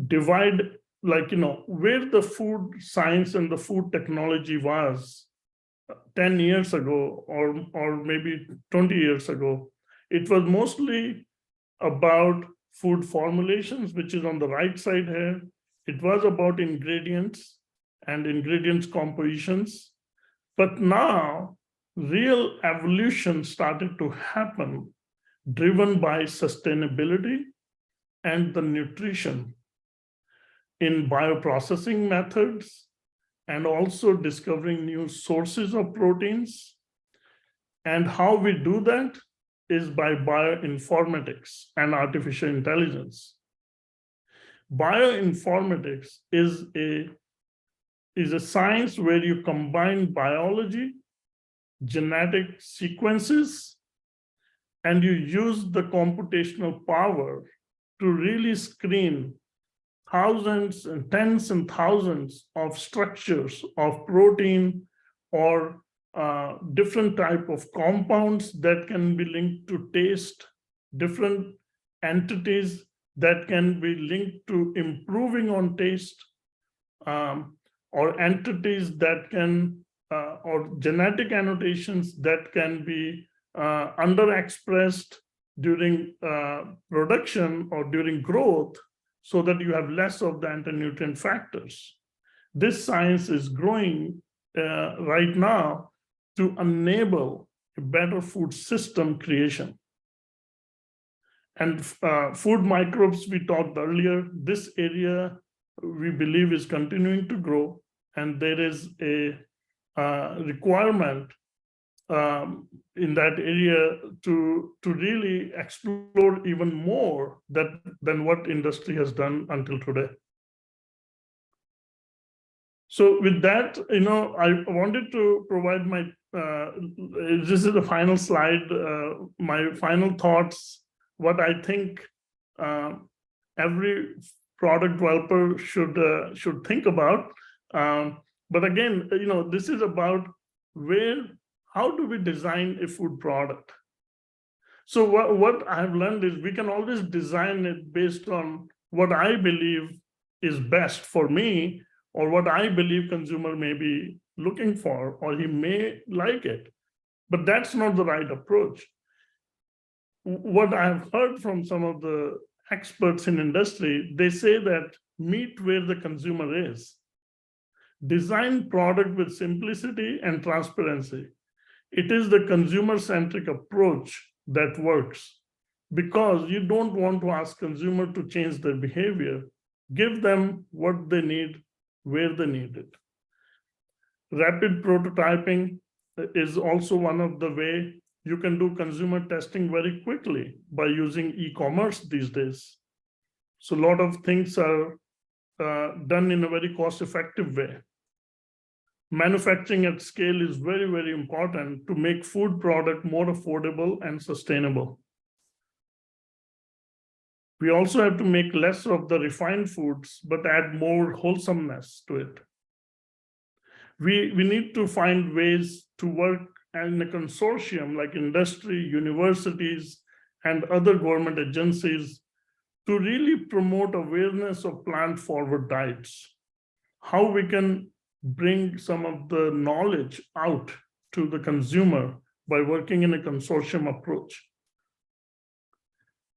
divide, like, where the food science and the food technology was 10 years ago or maybe 20 years ago, it was mostly about food formulations, which is on the right side here. It was about ingredients and ingredients compositions. But now real evolution started to happen, driven by sustainability and the nutrition in bioprocessing methods, and also discovering new sources of proteins. And how we do that is by bioinformatics and artificial intelligence. Bioinformatics is a science where you combine biology, genetic sequences, and you use the computational power to really screen thousands and tens and thousands of structures of protein or different type of compounds that can be linked to taste, different entities that can be linked to improving on taste, or entities that can, or genetic annotations that can be underexpressed during production or during growth, so that you have less of the anti-nutrient factors. This science is growing right now to enable a better food system creation. And food microbes, we talked earlier, this area we believe is continuing to grow, and there is a requirement in that area to really explore even more than what industry has done until today. So with that, I wanted to provide my, this is the final slide, my final thoughts, what I think every product developer should think about. But again, this is about how do we design a food product? So what I've learned is we can always design it based on what I believe is best for me, or what I believe consumer may be looking for, or he may like it. But that's not the right approach. What I've heard from some of the experts in industry, they say that meet where the consumer is. Design product with simplicity and transparency. It is the consumer-centric approach that works, because you don't want to ask consumer to change their behavior. Give them what they need, where they need it. Rapid prototyping is also one of the way you can do consumer testing very quickly by using e-commerce these days. So a lot of things are done in a very cost-effective way. Manufacturing at scale is very, very important to make food product more affordable and sustainable. We also have to make less of the refined foods, but add more wholesomeness to it. We need to find ways to work in a consortium like industry, universities, and other government agencies to really promote awareness of plant-forward diets. How we can bring some of the knowledge out to the consumer by working in a consortium approach.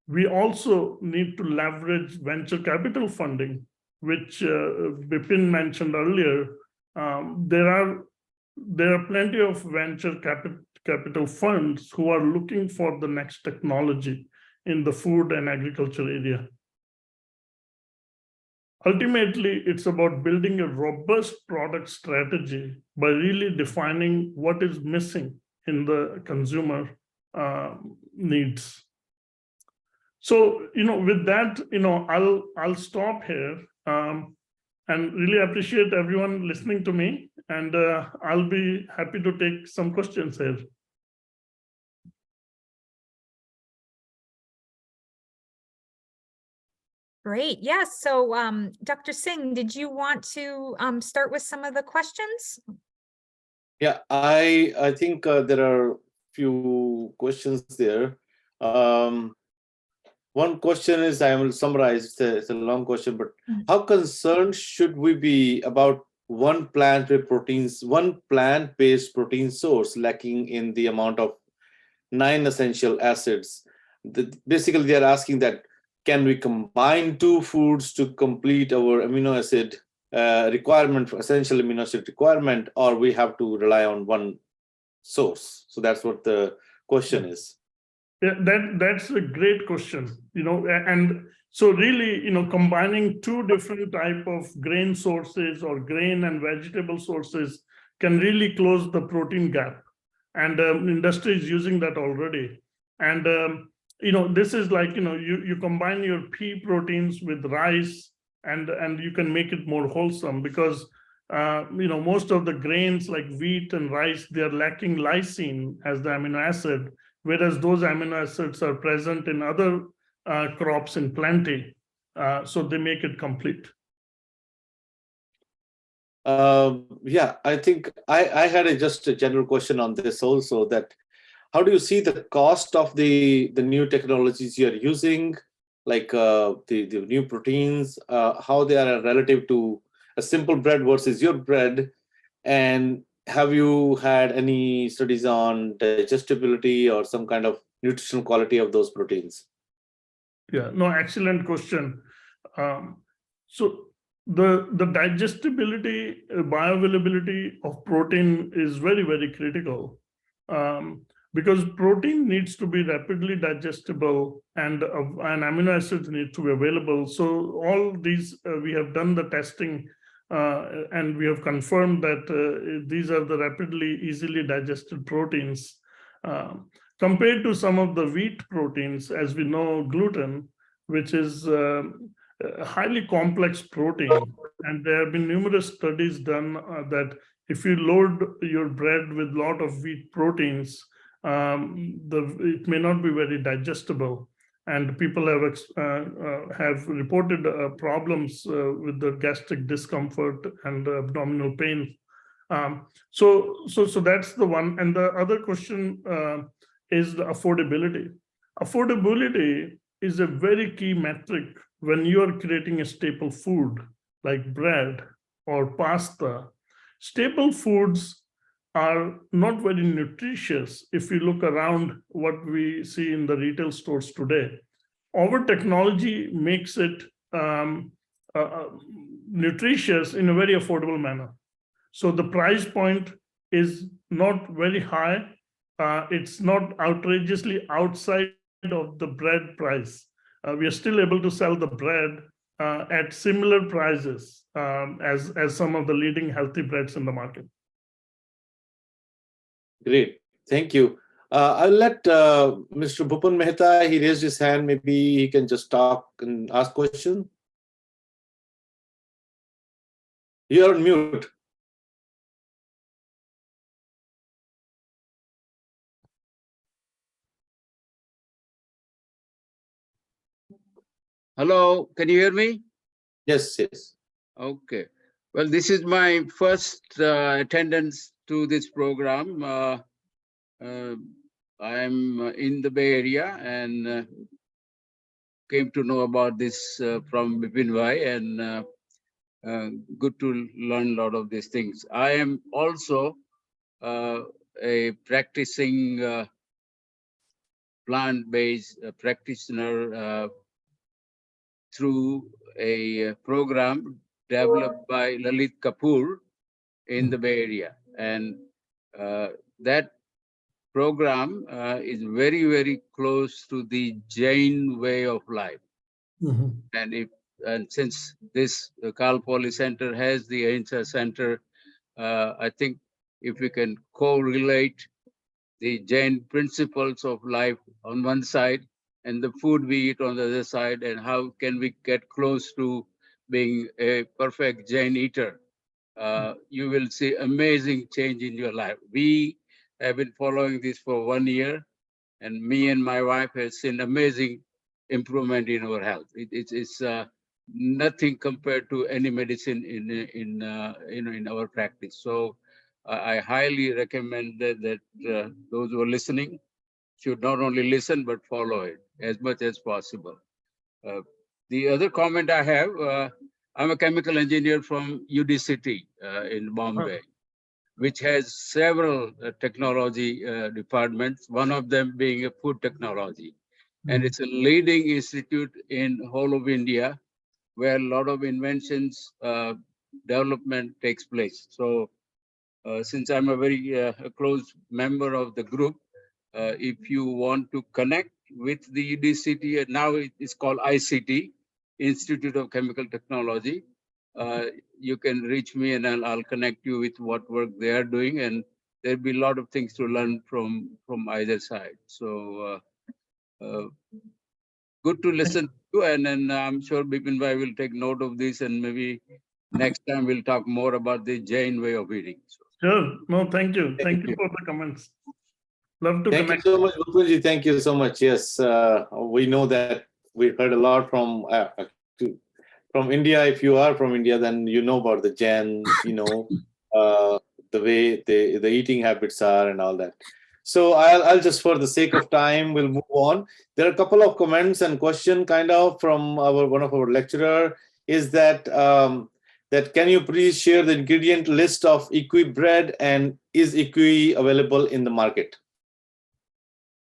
We also need to leverage venture capital funding, which Bipin mentioned earlier. There are plenty of venture capital funds who are looking for the next technology in the food and agriculture area. ultimately, it's about building a robust product strategy by really defining what is missing in the consumer needs. So, with that, I'll stop here and really appreciate everyone listening to me. And I'll be happy to take some questions here. Great. Yes. So, Dr. Singh, did you want to start with some of the questions? Yeah, I think there are few questions there. One question is, I will summarize, it's a long question, but how concerned should we be about one plant-based protein source lacking in the amount of 9 essential acids? Basically, they are asking that, can we combine 2 foods to complete our amino acid requirement, essential amino acid requirement, or we have to rely on one source? So that's what the question is. Yeah, that's a great question, and so really, combining 2 different type of grain sources or grain and vegetable sources can really close the protein gap. And industry is using that already. And, this is like, you combine your pea proteins with rice and you can make it more wholesome because, most of the grains like wheat and rice, they are lacking lysine as the amino acid, whereas those amino acids are present in other crops in plenty. So they make it complete. Yeah, I think I had just a general question on this also, that how do you see the cost of the new technologies you're using, like the new proteins, how they are relative to a simple bread versus your bread? And have you had any studies on digestibility or some kind of nutritional quality of those proteins? Yeah, no, excellent question. So the digestibility, bioavailability of protein is very, very critical, because protein needs to be rapidly digestible and amino acids need to be available. So all these, we have done the testing and we have confirmed that these are the rapidly, easily digested proteins. Compared to some of the wheat proteins, as we know, gluten, which is a highly complex protein. And there have been numerous studies done that if you load your bread with a lot of wheat proteins, it may not be very digestible. And people have reported problems with the gastric discomfort and abdominal pain. So that's the one. And the other question is the affordability. Affordability is a very key metric when you are creating a staple food like bread or pasta. Staple foods are not very nutritious if you look around what we see in the retail stores today. Our technology makes it nutritious in a very affordable manner. So the price point is not very high. It's not outrageously outside of the bread price. We are still able to sell the bread at similar prices as some of the leading healthy breads in the market. Great, thank you. I'll let Mr. Bipin Mehta, he raised his hand, maybe he can just talk and ask question. You're on mute. Hello, can you hear me? Yes, yes. Okay. Well, this is my first attendance to this program. I'm in the Bay Area and came to know about this from Bipin Bhai, and good to learn a lot of these things. I am also a practicing plant-based practitioner through a program developed by Lalit Kapoor in the Bay Area. And that program is very, very close to the Jain way of life. And if and since this Carl Poly Center has the Ahimsa Center, I think if we can correlate the Jain principles of life on one side and the food we eat on the other side, and how can we get close to being a perfect Jain eater, you will see amazing change in your life. We have been following this for 1 year, and me and my wife have seen amazing improvement in our health. It's nothing compared to any medicine in our practice. So I highly recommend that those who are listening should not only listen but follow it as much as possible. The other comment I have, I'm a chemical engineer from UDCT in Bombay, which has several technology departments, one of them being a food technology. And it's a leading institute in whole of India where a lot of inventions development takes place. So since I'm a very close member of the group, if you want to connect with the UDCT, now it's called ICT, Institute of Chemical Technology, you can reach me and I'll connect you with what work they are doing, and there'll be a lot of things to learn from either side. So good to listen to, and then I'm sure Bipin Bhai will take note of this, and maybe next time we'll talk more about the Jain way of eating. So, Sure. No, thank you. Thank you for the comments. Love to Thank connect. you so much, Bipinji. Thank you so much. Yes, we know that we heard a lot from India. If you are from India, then you know about the Jain, the way the eating habits are and all that. So I'll just, for the sake of time, we'll move on. There are a couple of comments and question kind of from one of our lecturer is that that can you please share the ingredient list of EQUII bread, and is EQUII available in the market?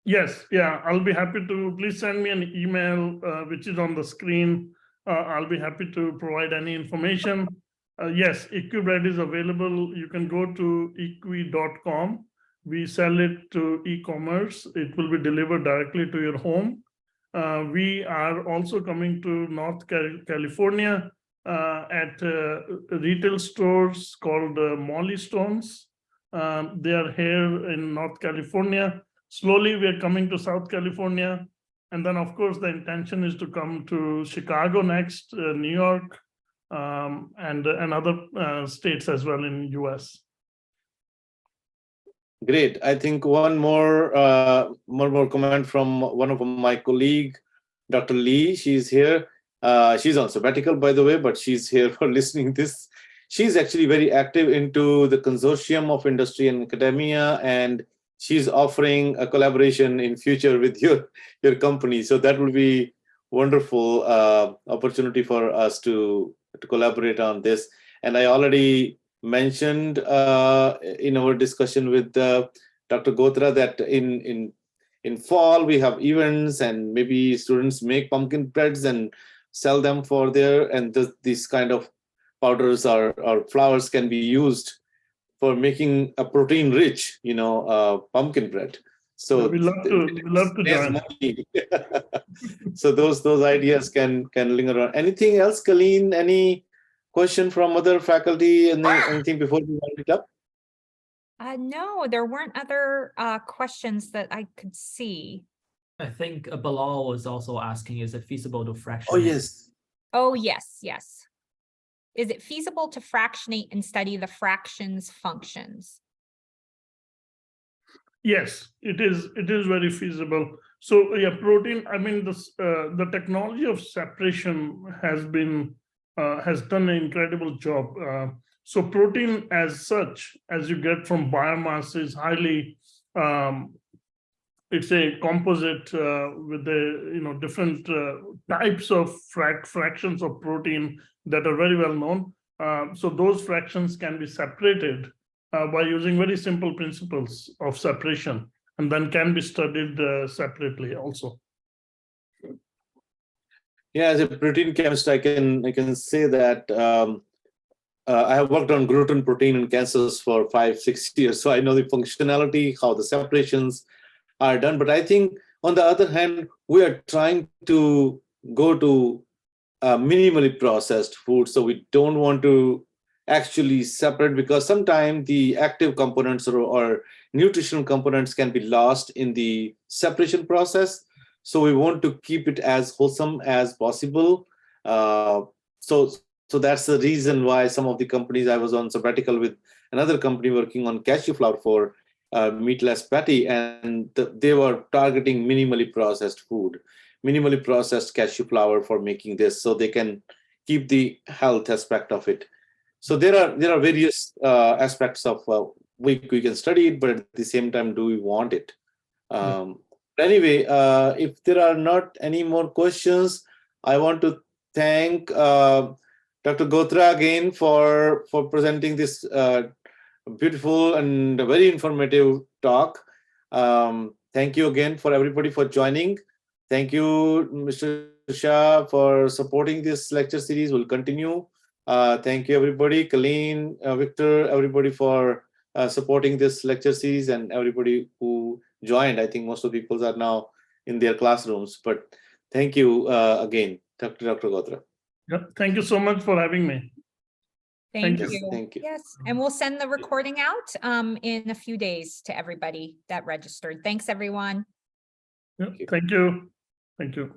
Yes, yeah, I'll be happy to. Please send me an email, which is on the screen. I'll be happy to provide any information. Yes, EQUII bread is available. You can go to equi.com. We sell it to e-commerce. It will be delivered directly to your home. We are also coming to North California at retail stores called Molly Stones. They are here in North California. Slowly, we are coming to South California. And then, of course, the intention is to come to Chicago next, New York, and other states as well in the US. Great. I think one more comment from one of my colleague, Dr. Lee. She's here. She's on sabbatical, by the way, but she's here for listening this. She's actually very active into the consortium of industry and academia, and she's offering a collaboration in future with your company. So that will be wonderful opportunity for us to collaborate on this. And I already mentioned in our discussion with Dr. Ghotra that in fall we have events, and maybe students make pumpkin breads and sell them for there, and these kind of powders or flours can be used for making a protein rich, pumpkin bread. So we love to join. So those ideas can linger on. Anything else, Colleen? Any question from other faculty? Anything before we wind it up? No, there weren't other questions that I could see. I think Bilal was also asking, is it feasible to fractionate? Oh, yes. Oh, yes, yes. Is it feasible to fractionate and study the fractions functions? Yes, it is very feasible. So yeah, protein, I mean, the technology of separation has done an incredible job. So protein as such, as you get from biomass, is highly, it's a composite with the different types of fractions of protein that are very well known. So those fractions can be separated by using very simple principles of separation, and then can be studied separately also. Yeah, as a protein chemist, I can say that I have worked on gluten, protein, and cancers for 5-6 years, so I know the functionality, how the separations are done. But I think, on the other hand, we are trying to go to minimally processed food. So we don't want to actually separate, because sometimes the active components or nutritional components can be lost in the separation process. So we want to keep it as wholesome as possible. So that's the reason why some of the companies, I was on sabbatical with another company working on cashew flour for meatless patty, and they were targeting minimally processed food, minimally processed cashew flour for making this, so they can keep the health aspect of it. So there are various aspects of we can study it, but at the same time, do we want it? Anyway, if there are not any more questions, I want to thank Dr. Ghotra again for presenting this beautiful and very informative talk. Thank you again for everybody for joining. Thank you, Mr. Shah, for supporting this lecture series. We'll continue. Thank you, everybody. Colleen, Victor, everybody for supporting this lecture series, and everybody who joined. I think most of the people are now in their classrooms, but thank you again, Dr. Ghotra. Yep. Thank you so much for having me. Thank Thank you. Thank you. Yes, and we'll send the recording out in a few days to everybody that registered. Thanks, everyone. Yep. Thank you. Thank you.